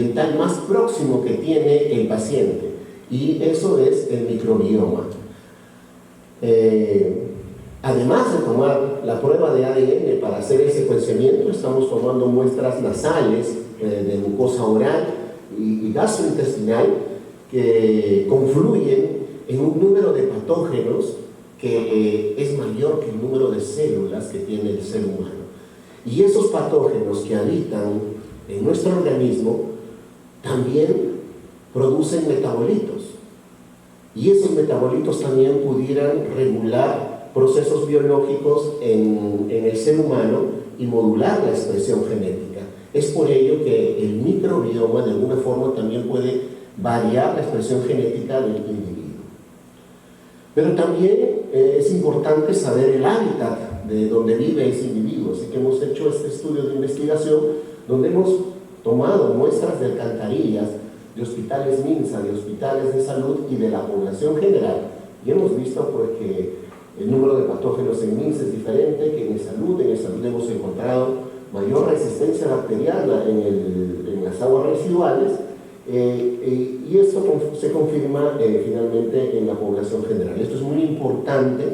ambiental más próximo que tiene el paciente, y eso es el microbioma. Además de tomar la prueba de ADN para hacer el secuenciamiento, estamos tomando muestras nasales, de mucosa oral y gastrointestinal, que confluyen en un número de patógenos que es mayor que el número de células que tiene el ser humano. Y esos patógenos que habitan en nuestro organismo también producen metabolitos. Y esos metabolitos también pudieran regular procesos biológicos en el ser humano y modular la expresión genética. Es por ello que el microbioma de alguna forma también puede variar la expresión genética del individuo. Pero también es importante saber el hábitat de donde vive ese individuo. Así que hemos hecho este estudio de investigación donde hemos tomado muestras de alcantarillas, de hospitales MINSA, de hospitales de salud y de la población general. Y hemos visto pues, que el número de patógenos en MINSA es diferente que en salud. En salud hemos encontrado mayor resistencia bacteriana en las aguas residuales, y esto se confirma finalmente en la población general. Esto es muy importante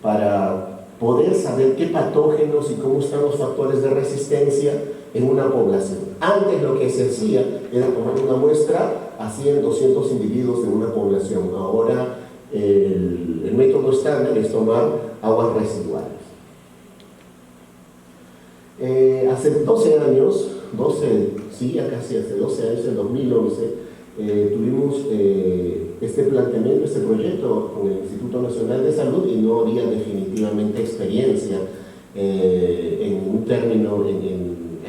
para poder saber qué patógenos y cómo están los factores de resistencia en una población. Antes lo que se hacía era tomar una muestra a 100, 200 individuos de una población. Ahora el método estándar es tomar aguas residuales. Hace 12 años, ya casi hace 12 años, en 2011, tuvimos este planteamiento, este proyecto con el Instituto Nacional de Salud, y no había definitivamente experiencia en un término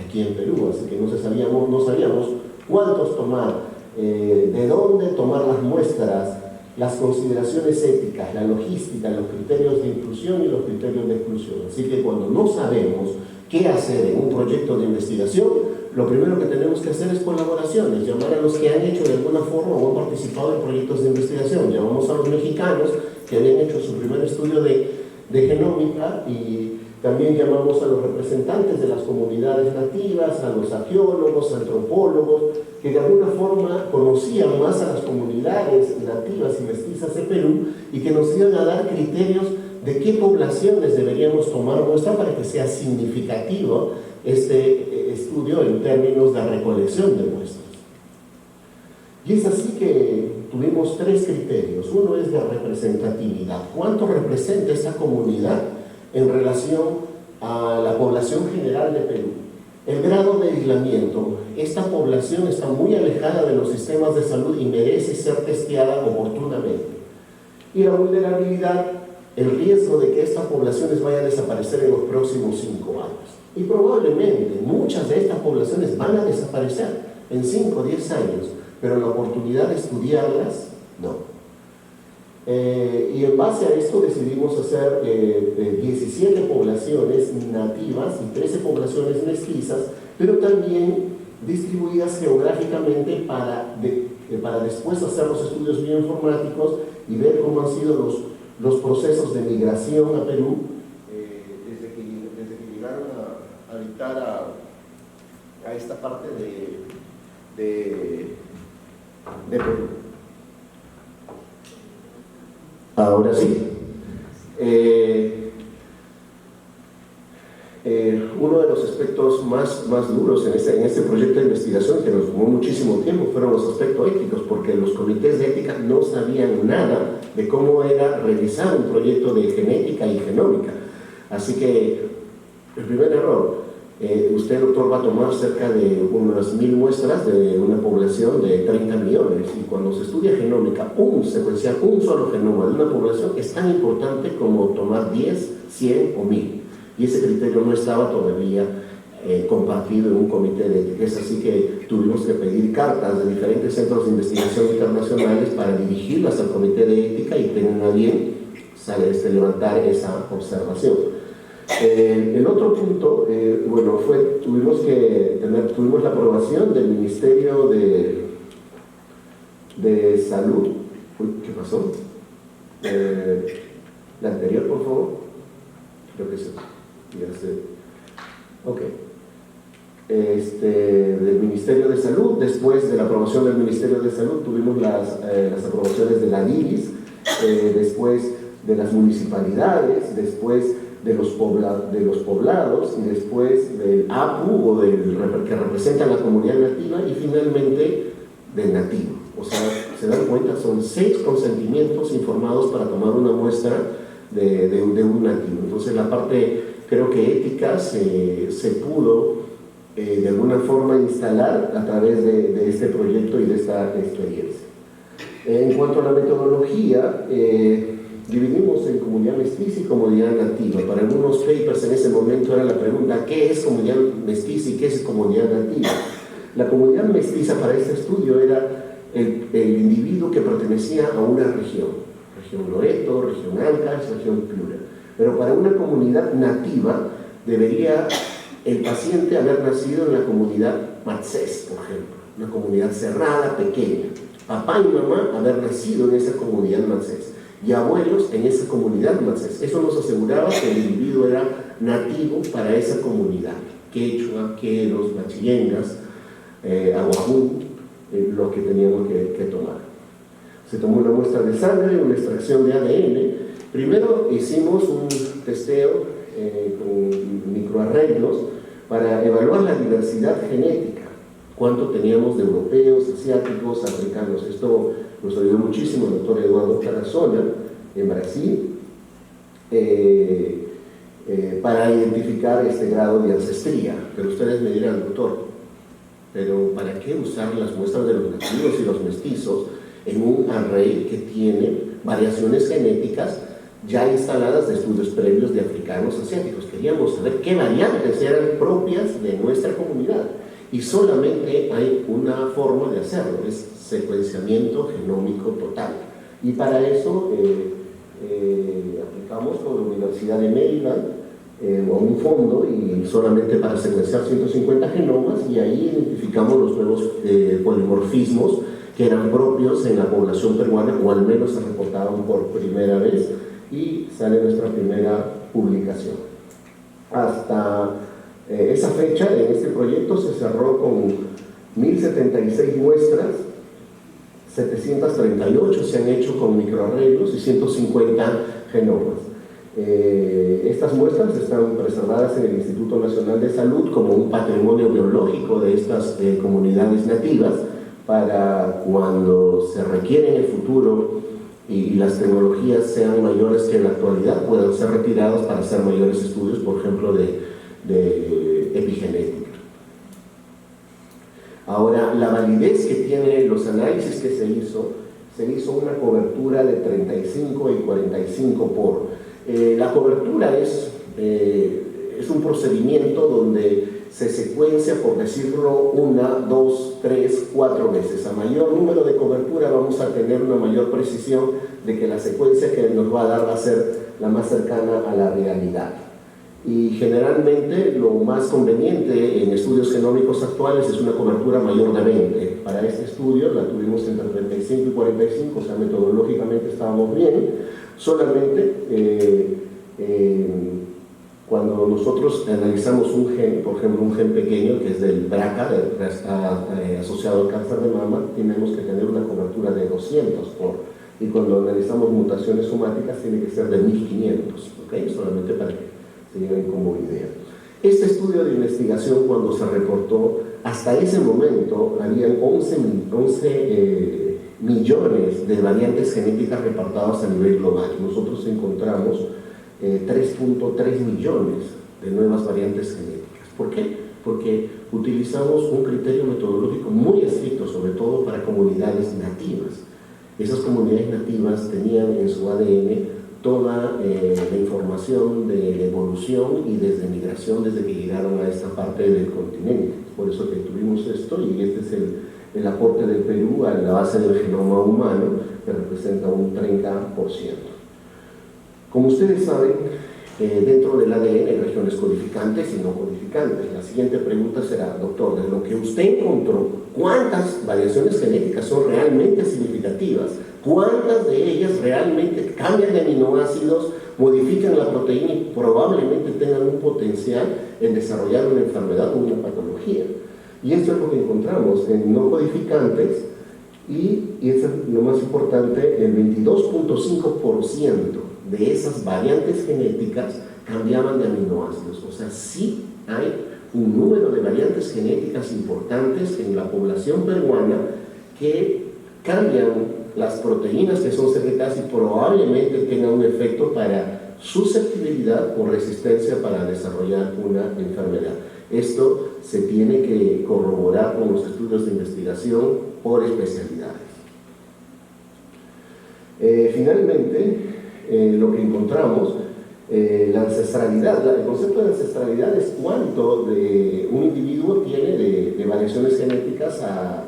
aquí en Perú, así que no sabíamos cuántos tomar, de dónde tomar las muestras, las consideraciones éticas, la logística, los criterios de inclusión y los criterios de exclusión. Así que cuando no sabemos qué hacer en un proyecto de investigación, lo primero que tenemos que hacer es colaboraciones, llamar a los que han hecho de alguna forma o han participado en proyectos de investigación. Llamamos a los mexicanos que habían hecho su primer estudio de genómica, y también llamamos a los representantes de las comunidades nativas, a los arqueólogos, antropólogos, que de alguna forma conocían más a las comunidades nativas y mestizas de Perú y que nos iban a dar criterios de qué poblaciones deberíamos tomar muestra para que sea significativo este estudio en términos de recolección de muestras. Y es así que tuvimos 3 criterios. Uno es de representatividad. ¿Cuánto representa esta comunidad en relación a la población general de Perú? El grado de aislamiento. Esta población está muy alejada de los sistemas de salud y merece ser testeada oportunamente. Y la vulnerabilidad, el riesgo de que estas poblaciones vayan a desaparecer en los próximos 5 años. Y probablemente muchas de estas poblaciones van a desaparecer en 5 o 10 años, pero la oportunidad de estudiarlas, no. Y en base a esto decidimos hacer 17 poblaciones nativas y 13 poblaciones mestizas, pero también distribuidas geográficamente para después hacer los estudios bioinformáticos y ver cómo han sido los procesos de migración a Perú desde que llegaron a habitar a esta parte de Perú. Ahora sí, uno de los aspectos más duros en este proyecto de investigación, que nos tomó muchísimo tiempo, fueron los aspectos éticos, porque los comités de ética no sabían nada de cómo era realizar un proyecto de genética y genómica. Así que el primer error, usted, doctor, va a tomar cerca de unas 1000 muestras de una población de 30 millones, y cuando se estudia genómica, secuenciar un solo genoma de una población es tan importante como tomar 10, 100 o 1000, y ese criterio no estaba todavía compartido en un comité de ética. Es así que tuvimos que pedir cartas de diferentes centros de investigación internacionales para dirigirlas al comité de ética y tengan a bien levantar esa observación. El otro punto, tuvimos la aprobación del Ministerio de Salud. Uy, ¿qué pasó? La anterior, por favor. Creo que sí. Ok. del Ministerio de Salud. Después de la aprobación del Ministerio de Salud tuvimos las aprobaciones de la DIVIS, después de las municipalidades, después de los poblados, y después del APU, o que representa a la comunidad nativa, y finalmente del nativo. O sea, se dan cuenta, son 6 consentimientos informados para tomar una muestra de un nativo. Entonces la parte, creo que ética, se pudo de alguna forma instalar a través de este proyecto y de esta experiencia. En cuanto a la metodología, dividimos en comunidad mestiza y comunidad nativa. Para algunos papers en ese momento era la pregunta: ¿qué es comunidad mestiza y qué es comunidad nativa? La comunidad mestiza para este estudio era el individuo que pertenecía a una región Loreto, región Ancash, región Piura. Pero para una comunidad nativa debería el paciente haber nacido en la comunidad Matsés, por ejemplo, una comunidad cerrada, pequeña. Papá y mamá haber nacido en esa comunidad Matsés y abuelos en esa comunidad Matsés. Eso nos aseguraba que el individuo era nativo para esa comunidad. Quechua, Queros, Machillengas, Aguajún, lo que teníamos que tomar. Se tomó una muestra de sangre, una extracción de ADN. Primero hicimos un testeo con microarreglos para evaluar la diversidad genética. Cuánto teníamos de europeos, asiáticos, africanos. Esto nos ayudó muchísimo el doctor Eduardo Tarazona en Brasil para identificar este grado de ancestría. Pero ustedes me dirán: doctor, ¿pero para qué usar las muestras de los nativos y los mestizos en un array que tiene variaciones genéticas ya instaladas de estudios previos de africanos asiáticos? Queríamos saber qué variantes eran propias de nuestra comunidad, y solamente hay una forma de hacerlo: es secuenciamiento genómico total. Y para eso aplicamos con la Universidad de Maryland un fondo, y solamente para secuenciar 150 genomas, y ahí identificamos los nuevos polimorfismos que eran propios en la población peruana, o al menos se reportaban por primera vez, y sale nuestra primera publicación. Hasta esa fecha, en este proyecto, se cerró con 1076 muestras, 738 se han hecho con microarreglos y 150 genomas. Estas muestras están preservadas en el Instituto Nacional de Salud como un patrimonio biológico de estas comunidades nativas, para cuando se requiere en el futuro y las tecnologías sean mayores que en la actualidad, puedan ser retirados para hacer mayores estudios, por ejemplo, de epigenética. Ahora, la validez que tienen los análisis que se hizo una cobertura de 35 y 45 por. La cobertura es un procedimiento donde se secuencia, por decirlo, 1, 2, 3, 4 veces. A mayor número de cobertura vamos a tener una mayor precisión de que la secuencia que nos va a dar va a ser la más cercana a la realidad. Y generalmente lo más conveniente en estudios genómicos actuales es una cobertura mayor de 20. Para este estudio la tuvimos entre 35 y 45, o sea, metodológicamente estábamos bien. Solamente cuando nosotros analizamos un gen, por ejemplo un gen pequeño que es del BRCA, que está asociado al cáncer de mama, tenemos que tener una cobertura de 200 por, y cuando analizamos mutaciones somáticas tiene que ser de 1500, ¿ok? Solamente para que se lleven como idea. Este estudio de investigación, cuando se reportó, hasta ese momento habían 11 millones de variantes genéticas reportadas a nivel global. Nosotros encontramos 3.3 millones de nuevas variantes genéticas. ¿Por qué? Porque utilizamos un criterio metodológico muy estricto, sobre todo para comunidades nativas. Esas comunidades nativas tenían en su ADN toda la información de evolución y desde migración, desde que llegaron a esta parte del continente. Por eso que tuvimos esto, y este es el aporte del Perú a la base del genoma humano, que representa un 30%. Como ustedes saben, dentro del ADN hay regiones codificantes y no codificantes. La siguiente pregunta será: doctor, de lo que usted encontró, ¿cuántas variaciones genéticas son realmente significativas? ¿Cuántas de ellas realmente cambian de aminoácidos modifican la proteína y probablemente tengan un potencial en desarrollar una enfermedad o una patología. Y esto es lo que encontramos en no codificantes y esto es lo más importante, el 22.5% de esas variantes genéticas cambiaban de aminoácidos. O sea, sí hay un número de variantes genéticas importantes en la población peruana que cambian las proteínas que son secretadas y probablemente tengan un efecto para susceptibilidad o resistencia para desarrollar una enfermedad. Esto se tiene que corroborar con los estudios de investigación por especialidades. Finalmente, lo que encontramos, la ancestralidad, el concepto de ancestralidad es cuánto de un individuo tiene de variaciones genéticas a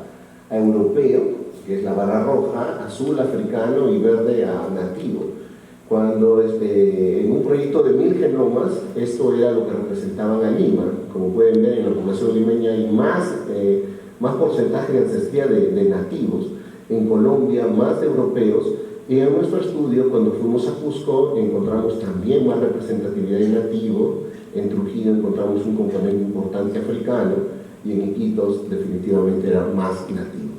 europeo, que es la barra roja, azul africano y verde a nativo. Cuando en un proyecto de 1000 genomas, esto era lo que representaban a Lima. Como pueden ver, en la población limeña hay más porcentaje de ancestría de nativos. En Colombia, más de europeos. Y en nuestro estudio, cuando fuimos a Cusco, encontramos también más representatividad de nativo. En Trujillo encontramos un componente importante africano y en Iquitos definitivamente era más nativo.